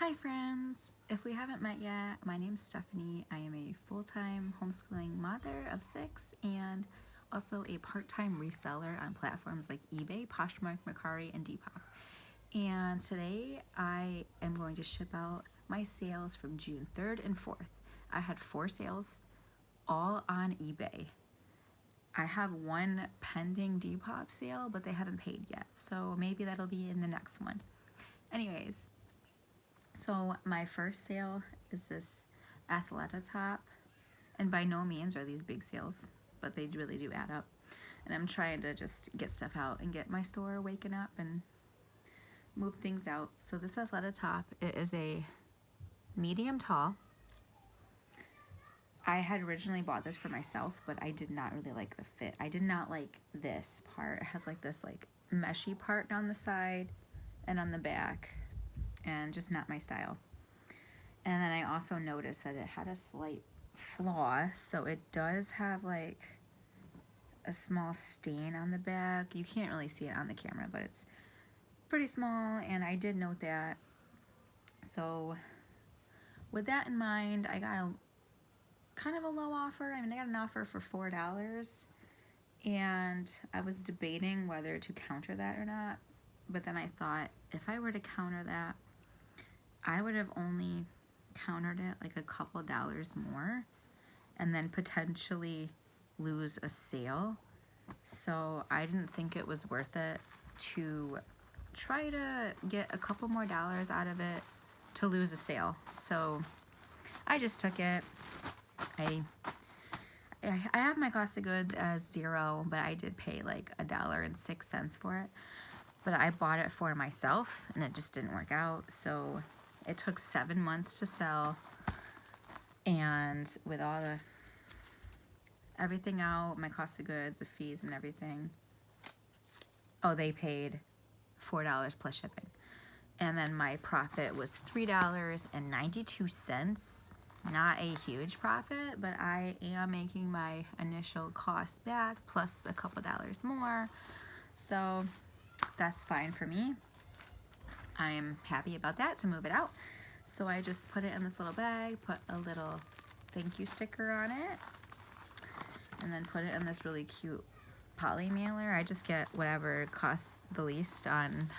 Hi friends! If we haven't met yet, my name's Stephanie. I am a full-time homeschooling mother of 6 and also a part-time reseller on platforms like eBay, Poshmark, Mercari, and Depop. And today I am going to ship out my sales from June 3rd and 4th. I had 4 sales, all on eBay. I have one pending Depop sale, but they haven't paid yet, so maybe that'll be in the next one. Anyways, so my first sale is this Athleta top, and by no means are these big sales, but they really do add up. And I'm trying to just get stuff out and get my store waking up and move things out. So this Athleta top, it is a medium tall. I had originally bought this for myself, but I did not really like the fit. I did not like this part. It has like this like meshy part down the side and on the back, and just not my style. And then I also noticed that it had a slight flaw, so it does have like a small stain on the back. You can't really see it on the camera, but it's pretty small, and I did note that. So with that in mind, I got a kind of a low offer. I mean, I got an offer for $4, and I was debating whether to counter that or not. But then I thought, if I were to counter that, I would have only countered it like a couple dollars more and then potentially lose a sale. So I didn't think it was worth it to try to get a couple more dollars out of it to lose a sale. So I just took it. I have my cost of goods as 0, but I did pay like $1.06 for it. But I bought it for myself and it just didn't work out. So it took 7 months to sell, and with all the everything out, my cost of goods, the fees and everything, they paid $4 plus shipping. And then my profit was $3.92. Not a huge profit, but I am making my initial cost back plus a couple dollars more. So that's fine for me. I'm happy about that to move it out. So I just put it in this little bag, put a little thank you sticker on it, and then put it in this really cute poly mailer. I just get whatever costs the least on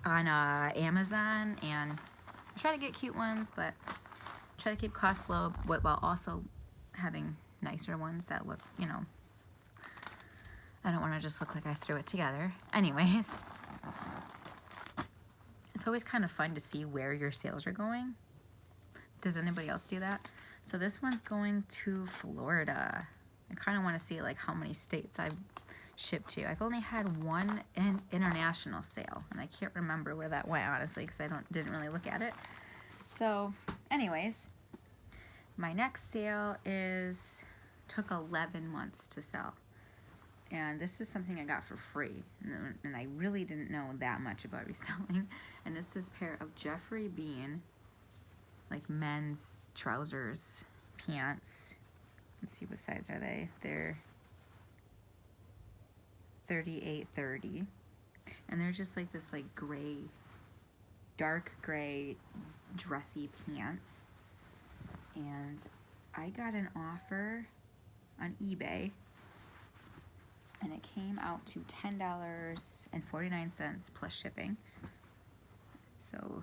Amazon, and I try to get cute ones, but try to keep costs low while also having nicer ones that look, I don't want to just look like I threw it together. Anyways, it's always kind of fun to see where your sales are going. Does anybody else do that? So this one's going to Florida. I kind of want to see like how many states I've shipped to. I've only had one international sale, and I can't remember where that went, honestly, because I didn't really look at it. So anyways, my next sale took 11 months to sell. And this is something I got for free, and I really didn't know that much about reselling. And this is a pair of Geoffrey Beene, like men's trousers, pants. Let's see, what size are they? They're 38-30, and they're just like this like gray, dark gray, dressy pants. And I got an offer on eBay, and it came out to $10.49 plus shipping. So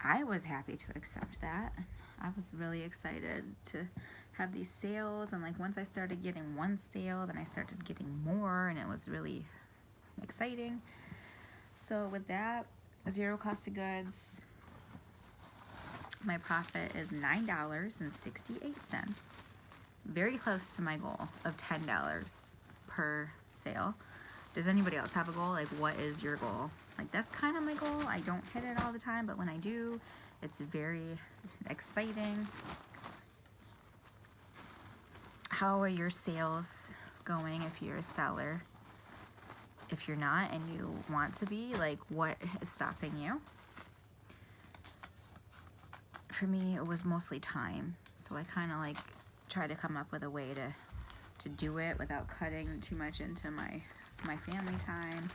I was happy to accept that. I was really excited to have these sales, and like once I started getting one sale, then I started getting more, and it was really exciting. So with that, 0 cost of goods, my profit is $9.68. Very close to my goal of $10 per sale. Does anybody else have a goal? Like, what is your goal? Like, that's kind of my goal. I don't hit it all the time, but when I do, it's very exciting. How are your sales going if you're a seller? If you're not and you want to be, like, what is stopping you? For me, it was mostly time. So I kind of like try to come up with a way to do it without cutting too much into my family time.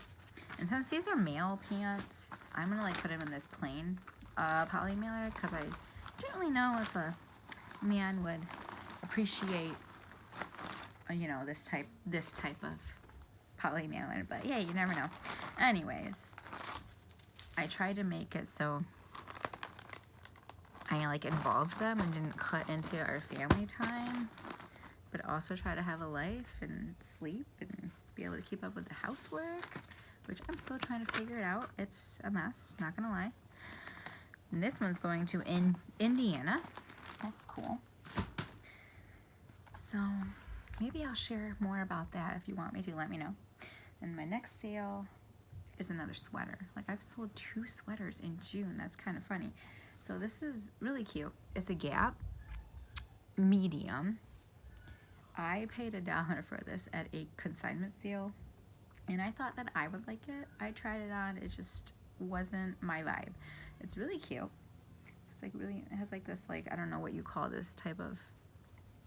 And since these are male pants, I'm gonna like put them in this plain poly mailer because I don't really know if a man would appreciate, you know, this type of poly mailer. But yeah, you never know. Anyways, I tried to make it so I like involved them and didn't cut into our family time, but also try to have a life and sleep and be able to keep up with the housework, which I'm still trying to figure it out. It's a mess, not gonna lie. And this one's going to Indiana. That's cool. So maybe I'll share more about that. If you want me to, let me know. And my next sale is another sweater. Like, I've sold 2 sweaters in June. That's kind of funny. So this is really cute. It's a Gap medium. I paid $1 for this at a consignment sale, and I thought that I would like it. I tried it on. It just wasn't my vibe. It's really cute. It's like really, it has like this, like, I don't know what you call this type of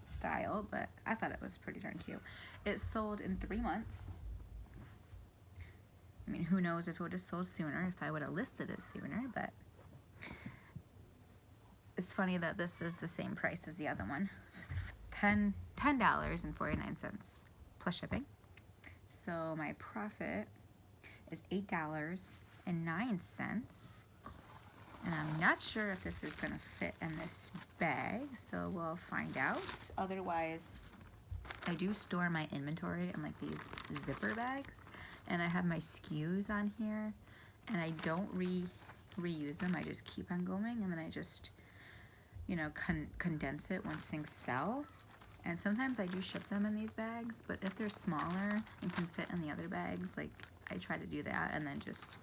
style, but I thought it was pretty darn cute. It sold in 3 months. I mean, who knows if it would have sold sooner, if I would have listed it sooner, but it's funny that this is the same price as the other one. $10.49 plus shipping. So my profit is $8.09. And I'm not sure if this is gonna fit in this bag, so we'll find out. Otherwise, I do store my inventory in like these zipper bags, and I have my SKUs on here, and I don't reuse them. I just keep on going, and then I just, you know, condense it once things sell. And sometimes I do ship them in these bags, but if they're smaller and can fit in the other bags, like, I try to do that and then just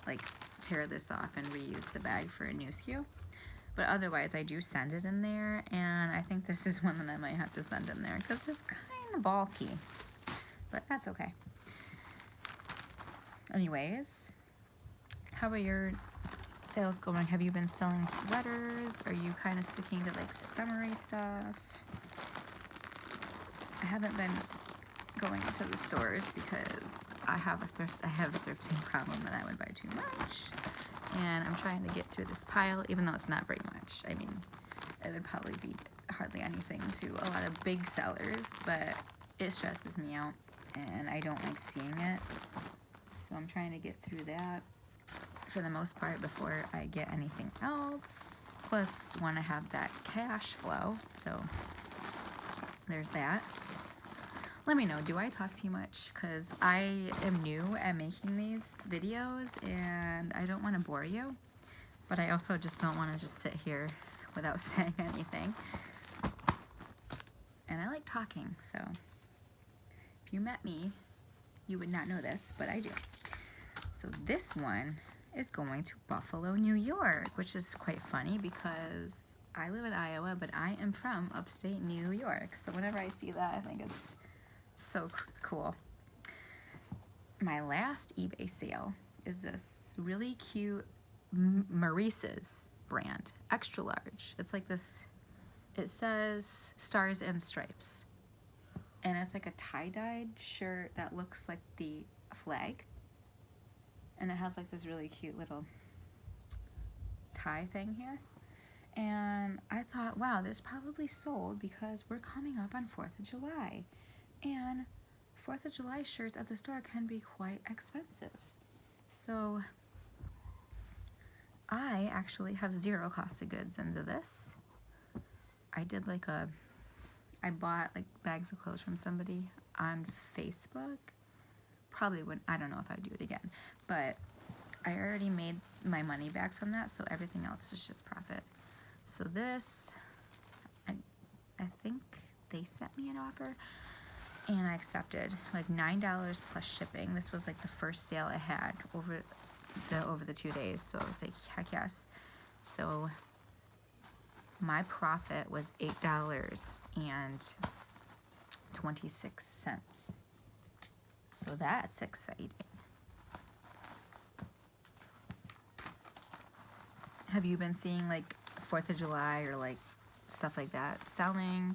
like tear this off and reuse the bag for a new SKU. But otherwise, I do send it in there, and I think this is one that I might have to send in there because it's kind of bulky, but that's okay. Anyways, how are your sales going? Have you been selling sweaters? Are you kind of sticking to like summery stuff? I haven't been going to the stores because I have a thrifting problem that I would buy too much, and I'm trying to get through this pile, even though it's not very much. I mean, it would probably be hardly anything to a lot of big sellers, but it stresses me out, and I don't like seeing it. So I'm trying to get through that for the most part before I get anything else. Plus, want to have that cash flow, so there's that. Let me know, do I talk too much? Because I am new at making these videos and I don't want to bore you, but I also just don't want to just sit here without saying anything. And I like talking, so if you met me, you would not know this, but I do. So this one is going to Buffalo, New York, which is quite funny because I live in Iowa, but I am from upstate New York. So whenever I see that, I think it's so cool. My last eBay sale is this really cute Maurice's brand, extra large. It's like this, it says Stars and Stripes, and it's like a tie-dyed shirt that looks like the flag, and it has like this really cute little tie thing here. And I thought, wow, this probably sold because we're coming up on 4th of July. And 4th of July shirts at the store can be quite expensive. So I actually have 0 cost of goods into this. I did like I bought like bags of clothes from somebody on Facebook. Probably wouldn't, I don't know if I'd do it again, but I already made my money back from that, so everything else is just profit. So this, I think they sent me an offer, and I accepted like $9 plus shipping. This was like the first sale I had over the 2 days, so I was like, heck yes. So my profit was $8.26. So that's exciting. Have you been seeing like 4th of July or like stuff like that selling?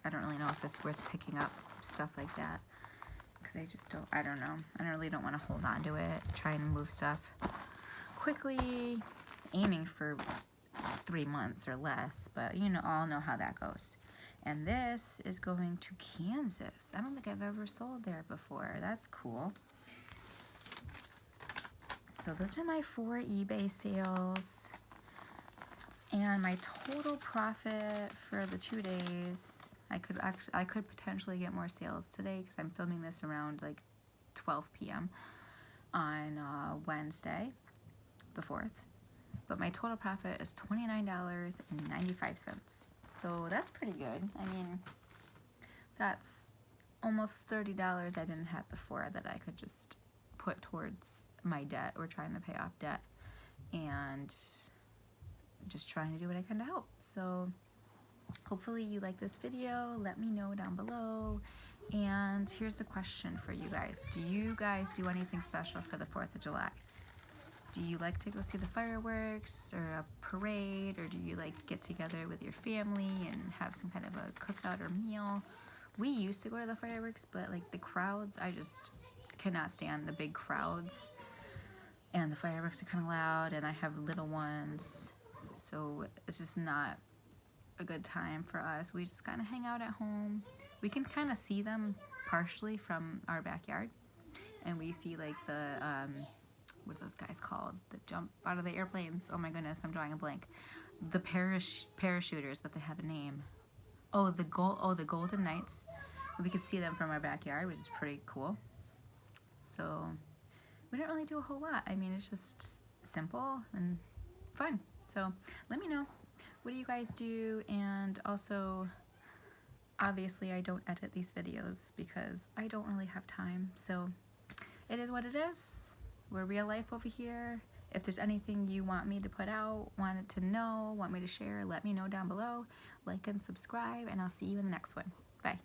I don't really know if it's worth picking up stuff like that because I don't know. I really don't want to hold on to it, trying to move stuff quickly, aiming for 3 months or less, but you know, all know how that goes. And this is going to Kansas. I don't think I've ever sold there before. That's cool. So those are my 4 eBay sales. And my total profit for the 2 days, I could potentially get more sales today because I'm filming this around like 12 p.m. on Wednesday, the 4th. But my total profit is $29.95. So that's pretty good. I mean, that's almost $30 I didn't have before that I could just put towards my debt or trying to pay off debt, and just trying to do what I can to help. So hopefully you like this video. Let me know down below. And here's the question for you guys. Do you guys do anything special for the 4th of July? Do you like to go see the fireworks or a parade, or do you like get together with your family and have some kind of a cookout or meal? We used to go to the fireworks, but like the crowds, I just cannot stand the big crowds, and the fireworks are kind of loud, and I have little ones, so it's just not a good time for us. We just kind of hang out at home. We can kind of see them partially from our backyard, and we see like the what are those guys called that jump out of the airplanes? Oh my goodness, I'm drawing a blank. The parachuters, but they have a name. Oh, the Golden Knights. We could see them from our backyard, which is pretty cool. So we don't really do a whole lot. I mean, it's just simple and fun. So let me know, what do you guys do? And also, obviously I don't edit these videos because I don't really have time. So it is what it is. We're real life over here. If there's anything you want me to put out, wanted to know, want me to share, let me know down below. Like and subscribe, and I'll see you in the next one. Bye.